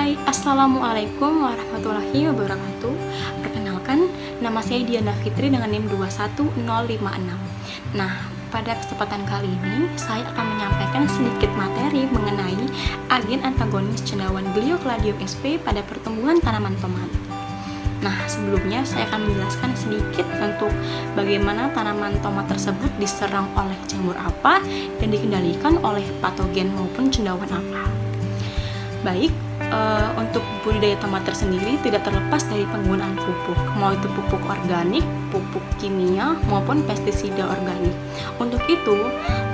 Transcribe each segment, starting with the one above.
Hai, Assalamualaikum warahmatollahi wabarakatuh. Perkenalkan, nama saya Diana Fitri dengan NIM 21056. Nah, pada kesempatan kali ini, saya akan menyampaikan sedikit materi mengenai agen antagonis cendawan Gliocladium sp pada pertumbuhan tanaman tomat. Nah, sebelumnya saya akan menjelaskan sedikit untuk bagaimana tanaman tomat tersebut diserang oleh jamur apa dan dikendalikan oleh patogen maupun cendawan apa. Baik, untuk budidaya tomat tersendiri tidak terlepas dari penggunaan pupuk, mau itu pupuk organik, pupuk kimia, maupun pestisida organik. Untuk itu,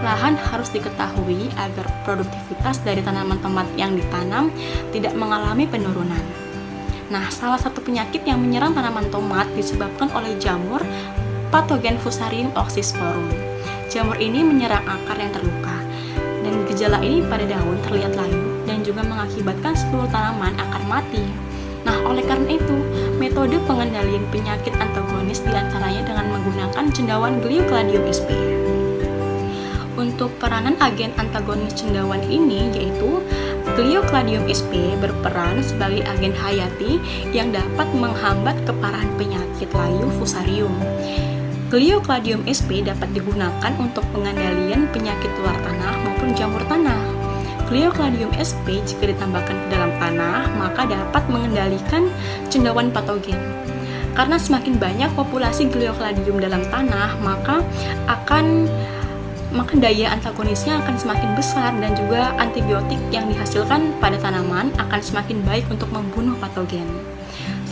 lahan harus diketahui agar produktivitas dari tanaman tomat yang ditanam tidak mengalami penurunan. Nah, salah satu penyakit yang menyerang tanaman tomat disebabkan oleh jamur patogen Fusarium oxysporum. Jamur ini menyerang akar yang terluka, dan gejala ini pada daun terlihat layu dan juga mengakibatkan seluruh tanaman akan mati. Nah, oleh karena itu, metode pengendalian penyakit antagonis diantaranya dengan menggunakan cendawan Gliocladium sp. Untuk peranan agen antagonis cendawan ini yaitu Gliocladium sp berperan sebagai agen hayati yang dapat menghambat keparahan penyakit layu Fusarium. Gliocladium sp dapat digunakan untuk pengendalian penyakit tular tanah maupun jamur tanah. Gliocladium sp jika ditambahkan ke dalam tanah, maka dapat mengendalikan cendawan patogen. Karena semakin banyak populasi Gliocladium dalam tanah, maka daya antagonisnya akan semakin besar dan juga antibiotik yang dihasilkan pada tanaman akan semakin baik untuk membunuh patogen.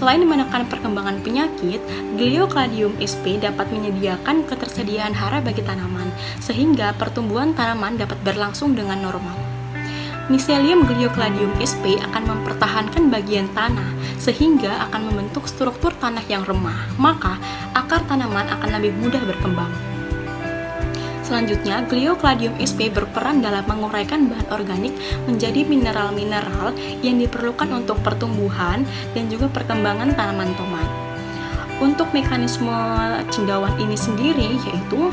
Selain menekan perkembangan penyakit, Gliocladium sp dapat menyediakan ketersediaan hara bagi tanaman, sehingga pertumbuhan tanaman dapat berlangsung dengan normal. Miselium Gliocladium sp akan mempertahankan bagian tanah, sehingga akan membentuk struktur tanah yang remah, maka akar tanaman akan lebih mudah berkembang. Selanjutnya, Gliocladium sp berperan dalam menguraikan bahan organik menjadi mineral-mineral yang diperlukan untuk pertumbuhan dan juga perkembangan tanaman tomat. Untuk mekanisme cendawan ini sendiri yaitu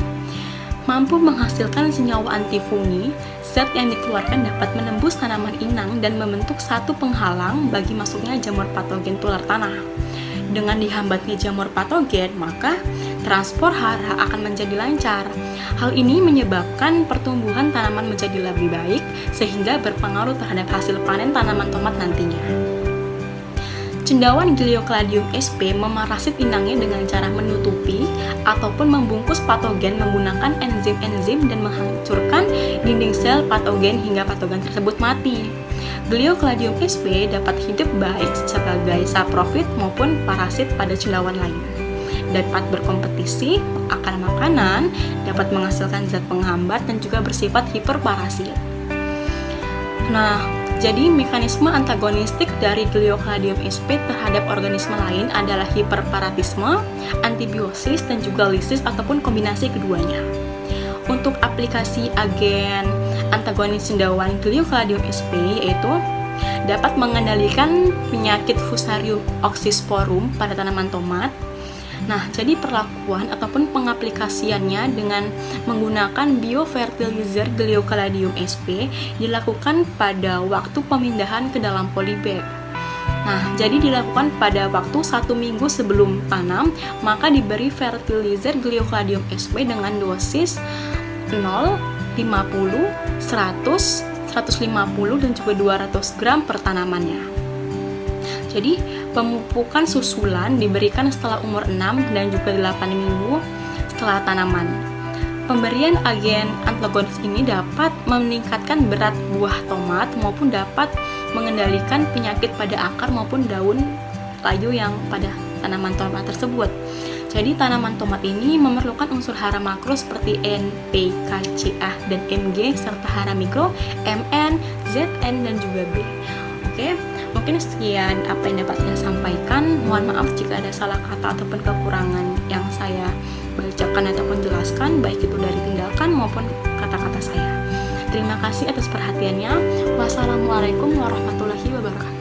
mampu menghasilkan senyawa antifungni. Zat yang dikeluarkan dapat menembus tanaman inang dan membentuk satu penghalang bagi masuknya jamur patogen tular tanah. Dengan dihambatnya jamur patogen, maka transport hara akan menjadi lancar. Hal ini menyebabkan pertumbuhan tanaman menjadi lebih baik, sehingga berpengaruh terhadap hasil panen tanaman tomat nantinya. Cendawan Gliocladium sp memarasit inangnya dengan cara menutupi ataupun membungkus patogen menggunakan enzim-enzim dan menghancurkan dinding sel patogen hingga patogen tersebut mati. Gliocladium sp dapat hidup baik sebagai saprofit maupun parasit pada cendawan lain. Dapat berkompetisi akan makanan, dapat menghasilkan zat penghambat dan juga bersifat hiperparasit. Nah, jadi mekanisme antagonistik dari Gliocladium sp terhadap organisme lain adalah hiperparatisme, antibiosis, dan juga lisis ataupun kombinasi keduanya. Untuk aplikasi agen antagonis cendawan Gliocladium sp yaitu dapat mengendalikan penyakit Fusarium oxysporum pada tanaman tomat. Nah, jadi perlakuan ataupun pengaplikasiannya dengan menggunakan biofertilizer Gliocladium sp dilakukan pada waktu pemindahan ke dalam polybag. Nah, jadi dilakukan pada waktu 1 minggu sebelum tanam, maka diberi fertilizer Gliocladium sp dengan dosis 0, 50, 100, 150, dan juga 200 gram per tanamannya. Jadi, pemupukan susulan diberikan setelah umur 6 dan juga 8 minggu setelah tanaman. Pemberian agen antagonis ini dapat meningkatkan berat buah tomat maupun dapat mengendalikan penyakit pada akar maupun daun layu yang pada tanaman tomat tersebut. Jadi, tanaman tomat ini memerlukan unsur hara makro seperti N, P, K, C, A, dan Mg serta hara mikro Mn, Zn, dan juga B. Oke, mungkin sekian apa yang dapat saya sampaikan. Mohon maaf jika ada salah kata ataupun kekurangan yang saya bacakan ataupun jelaskan, baik itu dari tindakan maupun kata-kata saya. Terima kasih atas perhatiannya. Wassalamualaikum warahmatullahi wabarakatuh.